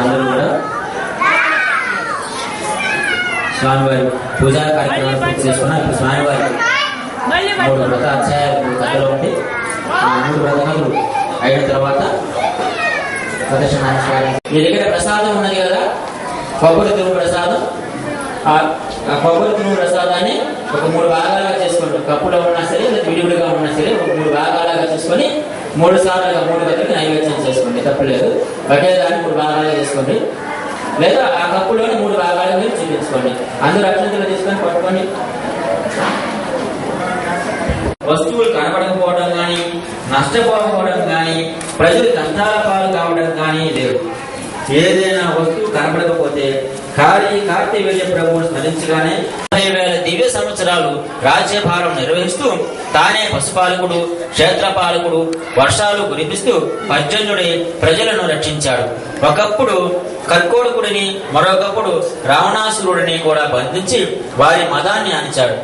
అందరూ కూడా స్వామివారి పూజా కార్యక్రమాలు పూర్తి చేసుకున్నాం. ఇప్పుడు స్వామివారి 3 వ్రత అధ్యాయాలు కథలో ఉండి 3 వ్రతములు అయిన తర్వాత ప్రదర్శన. మీ దగ్గర ప్రసాదం ఉన్నది కదా, కొబ్బరి తురుము ప్రసాదం. ఆ కొబ్బరి తురుము ప్రసాదాన్ని ఒక 3 భాగాలుగా చేసుకోండి. కప్పులో ఉన్నా సరే లేదా విడివిడిగా ఉన్నా సరే ఒక 3 భాగాలుగా చేసుకొని 3 సార్లుగా 3 గదులకి నైవేద్యం చేసుకోండి, తప్పలేదు. ఒకే దాన్ని 3 భాగాలుగా చేసుకోండి, లేదా ఆ కప్పులోని 3 భాగాలుగా మీరు చూపించుకోండి. అందరూ అక్షంతలు తీసుకొని పట్టుకోండి. వస్తువులు కనబడకపోవడం కానీ, నష్టపోకపోవడం కానీ, ప్రజలు కష్టాల పాలు కావడం కానీ లేదు. ఏదైనా వస్తువు కనబడకపోతే కార్తీవీర్య ప్రభువును స్మరించగానే 10,000 దివ్య సంవత్సరాలు రాజ్యభారం నిర్వహిస్తూ తానే పశుపాలకుడు, క్షేత్రపాలకుడు, వర్షాలు కురిపిస్తూ పర్జన్యుడి ప్రజలను రక్షించాడు. ఒకప్పుడు కర్కోడకుడిని, మరొకప్పుడు రావణాసురుడిని కూడా బంధించి వారి మదాన్ని అణిచాడు.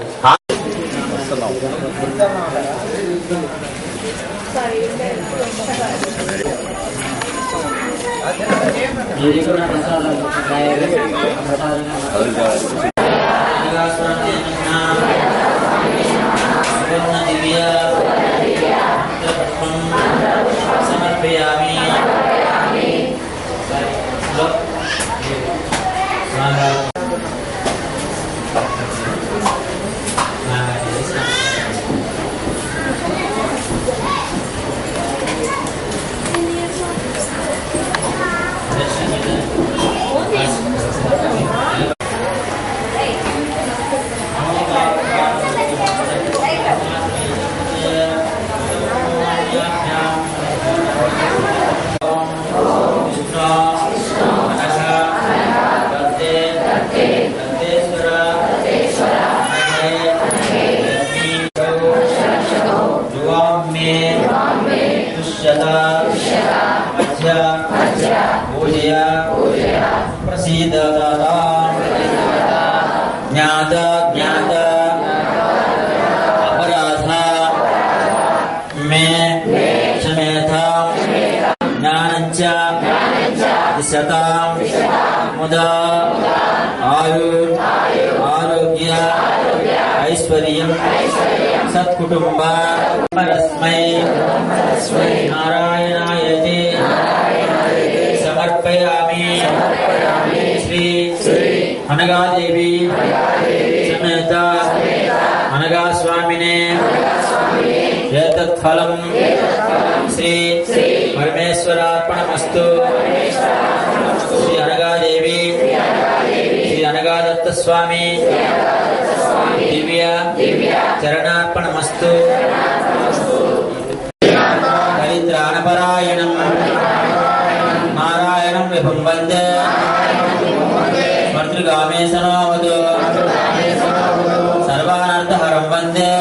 సమర్పయామి. ఆరోగ్య ఐశ్వర్యం సత్కుటుంబ పరస్మై నారాయణాయతే సమర్పయామి. శ్రీ అనగాదేవి సమేత అనగా స్వామినే ఏతత్ఫలం శ్రీ పరమేశ్వరార్పణమస్తు. శ్రీ అనగాదేవి శ్రీ అనగాదత్త స్వామి దివ్య చరణార్పణమస్తు. దరిద్రాణపరాయణం నారాయణం విభం వందే స్మర్తృగామే సనోవతు. సర్వానర్థహరం వందే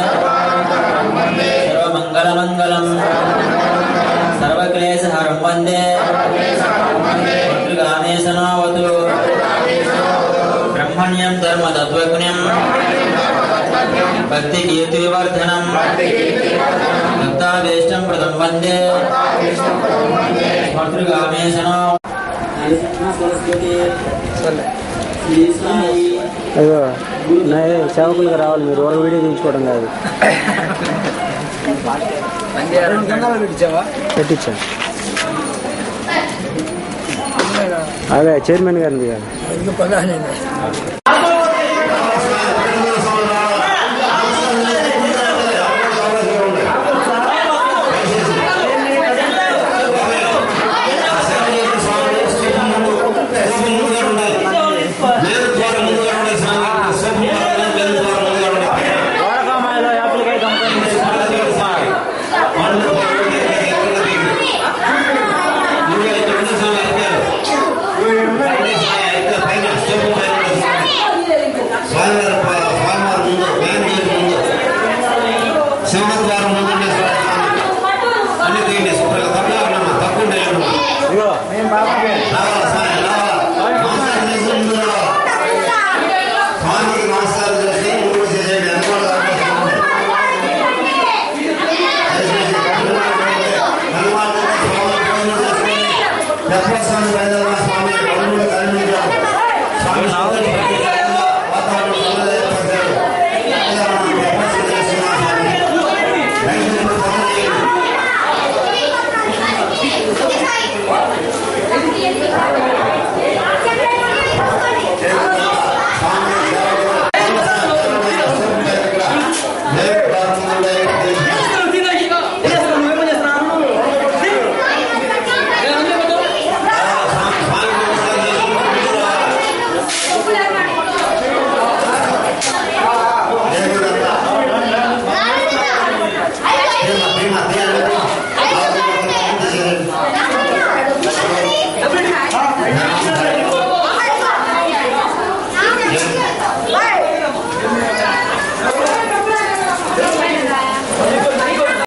సర్వమంగళమంగళం సర్వక్లేశహరం వందే స్మర్తృగామే సనోవతు. బ్రహ్మణ్యం ధర్మతత్వజ్ఞం భక్తి కీర్తి వివర్ధనం భక్తాభీష్టం ప్రదం వందే స్మర్తృగామే సనో. అయ్యో సేవకులుగా రావాలి, మీరు ఒక వీడియో తీయించుకోవడం కాదు. పెట్టించా అదే చైర్మన్ గారిని కాదు. That's